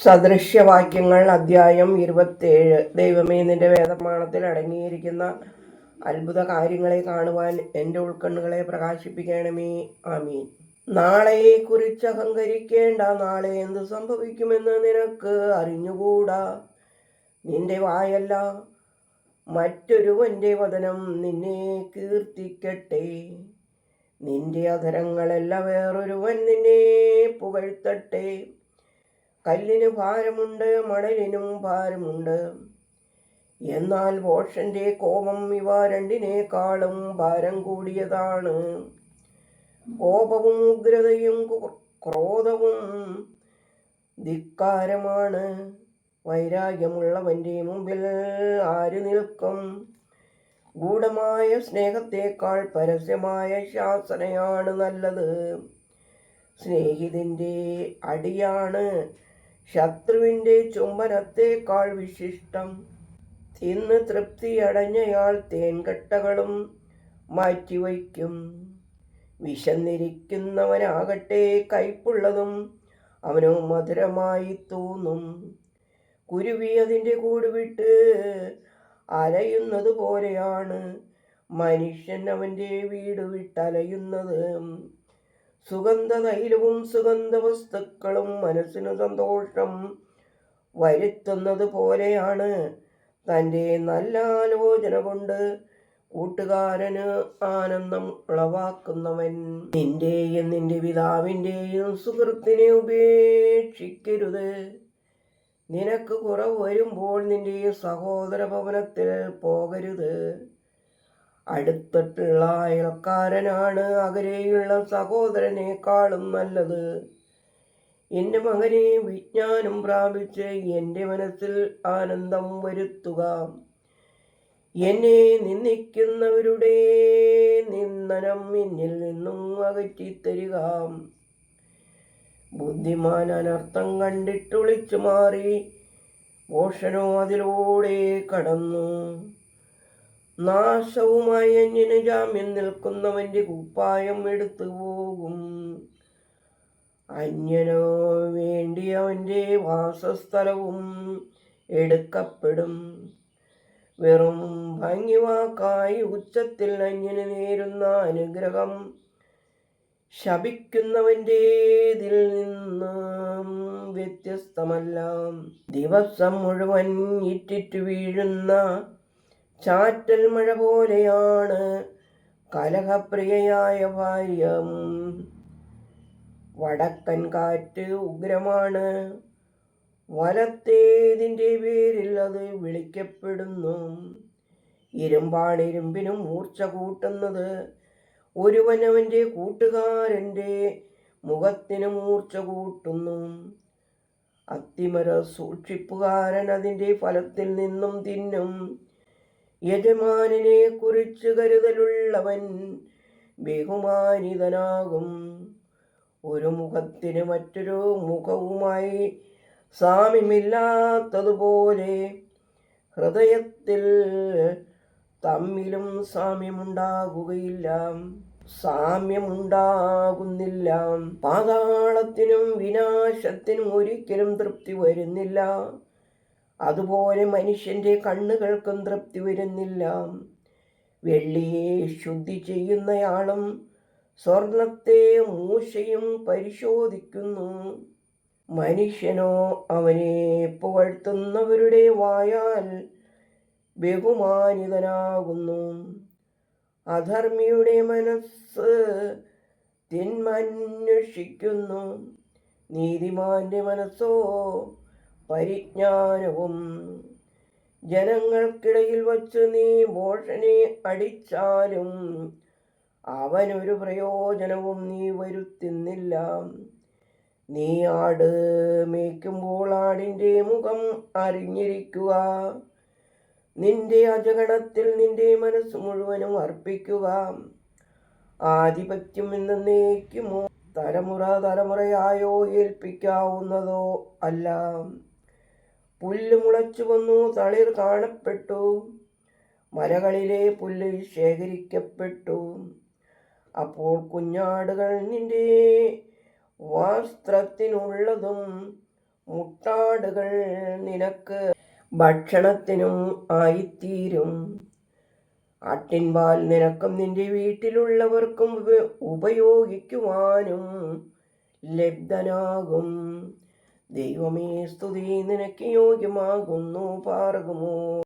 സദൃശ്യവാക്യങ്ങൾ അധ്യായം 27. ദൈവമേ, നിന്റെ വേദപ്രമാണത്തിൽ അടങ്ങിയിരിക്കുന്ന അത്ഭുത കാര്യങ്ങളെ കാണുവാൻ എൻ്റെ ഉൾക്കണ്ണുകളെ പ്രകാശിപ്പിക്കണമേ. ആമീൻ. നാളെയെക്കുറിച്ച് അഹങ്കരിക്കേണ്ട. നാളെ എന്ത് സംഭവിക്കുമെന്ന് നിനക്ക് അറിഞ്ഞുകൂടാ. നിന്റെ വായല്ല മറ്റൊരുവന്റെ വചനം നിന്നെ കീർത്തിക്കട്ടെ. നിന്റെ അധരങ്ങളല്ല വേറൊരുവൻ നിന്നെ പുകഴ്ത്തട്ടെ. കല്ലിന് ഭാരമുണ്ട്, മണലിനും ഭാരമുണ്ട്, എന്നാൽ ഭോഷന്റെ കോപം ഇവ രണ്ടിനേക്കാളും ഭാരം കൂടിയതാണ്. കോപവും ഉഗ്രതയും ക്രോധവും ധിക്കാരമാണ്. വൈരാഗ്യമുള്ളവന്റെ മുമ്പിൽ ആര് നിൽക്കും? ഗൂഢമായ സ്നേഹത്തേക്കാൾ പരസ്യമായ ശാസനയാണ് നല്ലത്. സ്നേഹിതന്റെ അടിയാണ് ശത്രുവിൻ്റെ ചുംബനത്തേക്കാൾ വിശിഷ്ടം. തിന്ന് തൃപ്തിയടഞ്ഞയാൾ തേൻകട്ടകളും മാറ്റിവയ്ക്കും. വിശന്നിരിക്കുന്നവനാകട്ടെ കയ്പുള്ളതും അവനോ മധുരമായി തോന്നും. കുരുവി അതിൻ്റെ കൂട് വിട്ട് അലയുന്നത് പോലെയാണ് മനുഷ്യൻ അവൻ്റെ വീട് വിട്ടലയുന്നത്. സുഗന്ധതൈലവും സുഗന്ധവസ്തുക്കളും മനസ്സിന് സന്തോഷം വരുത്തുന്നത് പോലെയാണ് തൻ്റെ നല്ല ആലോചന കൊണ്ട് കൂട്ടുകാരന് ആനന്ദം ഉളവാക്കുന്നവൻ. നിന്റെയും നിന്റെ പിതാവിൻ്റെയും സുഹൃത്തിനെ ഉപേക്ഷിക്കരുത്. നിനക്ക് കുറവ് വരുമ്പോൾ നിന്റെ സഹോദര ഭവനത്തിൽ പോകരുത്. അടുത്തിട്ടുള്ള അയൽക്കാരനാണ് അകലെയുള്ള സഹോദരനേക്കാളും നല്ലത്. എൻ്റെ മകനെ, വിജ്ഞാനം പ്രാപിച്ച് എൻ്റെ മനസ്സിൽ ആനന്ദം വരുത്തുക. എന്നെ നിന്ദിക്കുന്നവരുടെ നിന്ദനം എന്നിൽ നിന്നും അകറ്റിത്തരിക. ബുദ്ധിമാൻ അനർത്ഥം കണ്ടിട്ടൊളിച്ചു മാറി, ഭോഷനോ അതിലൂടെ കടന്നു. നാശവുമായി അന്യന് ജാമ്യം നിൽക്കുന്നവന്റെ കുപ്പായം എടുത്തു പോകും. അന്യനോ വേണ്ടി അവൻ്റെ വാസസ്ഥലവും എടുക്കപ്പെടും. വെറും ഭംഗിവാക്കായി ഉച്ചത്തിൽ അന്യന് നേരുന്ന അനുഗ്രഹം ശപിക്കുന്നവൻ്റേതിൽ നിന്നും വ്യത്യസ്തമല്ല. ദിവസം മുഴുവൻ ഇറ്റിറ്റു വീഴുന്ന ചാറ്റൽ മഴ പോലെയാണ് കലഹപ്രിയയായ ഭാര്യ. വടക്കൻ കാറ്റ് ഉഗ്രമാണ്. വലത്തേതിൻ്റെ പേരിൽ അത് വിളിക്കപ്പെടുന്നു. ഇരുമ്പാണ് ഇരുമ്പിനും മൂർച്ച കൂട്ടുന്നത്. ഒരുവൻ അവൻ്റെ കൂട്ടുകാരൻ്റെ മുഖത്തിന് മൂർച്ച കൂട്ടുന്നു. അത്തിമര സൂക്ഷിപ്പുകാരൻ അതിൻ്റെ ഫലത്തിൽ നിന്നും തിന്നും. യജമാനനെ കുറിച്ച് കരുതലുള്ളവൻ ബഹുമാനിതനാകും. ഒരു മുഖത്തിന് മറ്റൊരു മുഖവുമായി സാമ്യമില്ലാത്തതുപോലെ ഹൃദയത്തിൽ തമ്മിലും സാമ്യമുണ്ടാകുന്നില്ല. പാതാളത്തിനും വിനാശത്തിനും ഒരിക്കലും തൃപ്തി വരുന്നില്ല. അതുപോലെ മനുഷ്യൻ്റെ കണ്ണുകൾക്കും തൃപ്തി വരുന്നില്ല. വെള്ളിയെ ശുദ്ധി ചെയ്യുന്നയാളും സ്വർണത്തെ മൂശയും പരിശോധിക്കുന്നു. മനുഷ്യനോ അവനെ പുകഴ്ത്തുന്നവരുടെ വായാൽ ബഹുമാനിതനാകുന്നു. അധർമ്മിയുടെ മനസ്സ് തിന്മ അന്വേഷിക്കുന്നു. നീതിമാന്റെ മനസ്സോ പരിജ്ഞാനവും. ജനങ്ങൾക്കിടയിൽ വച്ച് നീ ഭോഷനെ അടിച്ചാലും അവനൊരു പ്രയോജനവും നീ വരുത്തുന്നില്ല. നീ ആട് മേയ്ക്കുമ്പോൾ ആടിൻ്റെ മുഖം അറിഞ്ഞിരിക്കുക. നിന്റെ അജഗണത്തിൽ നിന്റെ മനസ്സ് മുഴുവനും അർപ്പിക്കുക. ആധിപത്യം എന്നേക്കുമോ തലമുറ തലമുറയായോ ഏൽപ്പിക്കാവുന്നതോ അല്ല. പുല്ല് മുളച്ചു വന്നു, തളിർ കാണപ്പെട്ടു, മലകളിലെ പുല്ല് ശേഖരിക്കപ്പെട്ടു. അപ്പോൾ കുഞ്ഞാടുകൾ നിന്റെ വസ്ത്രത്തിനുള്ളതും മുട്ടാടുകൾ നിനക്ക് ഭക്ഷണത്തിനും ആയിത്തീരും. ആട്ടിൻപാൽ നിനക്കും നിന്റെ വീട്ടിലുള്ളവർക്കും ഉപയോഗിക്കുവാനും ലബ്ധനാകും. ദൈവമേ, സ്തുതി നിനക്ക് യോഗ്യമാകുന്നു. പാർക്കുമോ.